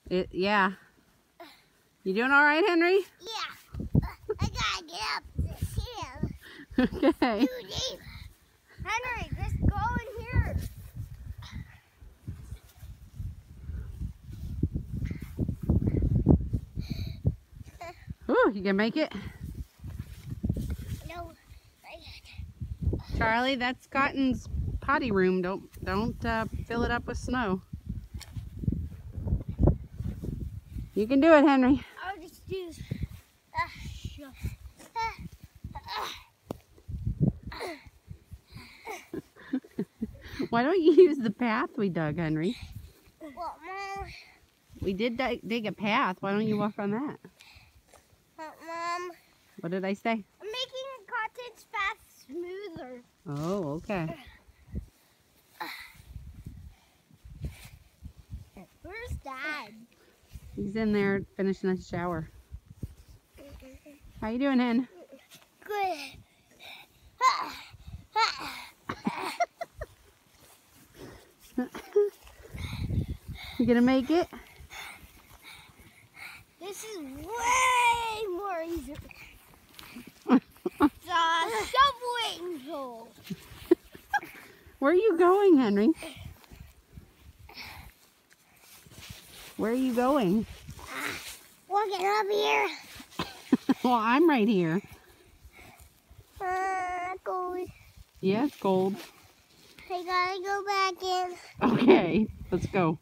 Yeah. You doing all right, Henry? Yeah. I gotta get up this hill. Okay. Too deep. Henry, just go in here. Ooh, you can make it? No. Charlie, that's Cotton's potty room. Don't fill it up with snow. You can do it, Henry. I'll just use. Why don't you use the path we dug, Henry? Well, Mom. We did dig a path. Why don't you walk on that? Mom. What did I say? I'm making Cotton's path smoother. Oh, okay. Where's Dad? He's in there finishing his shower. How you doing, Hen? Good. You gonna make it? This is way more easy. It's a subway hole. Where are you going, Henry? Where are you going? Walking up here. Well, I'm right here. Cold. Yeah, it's cold. I gotta go back in. Okay, let's go.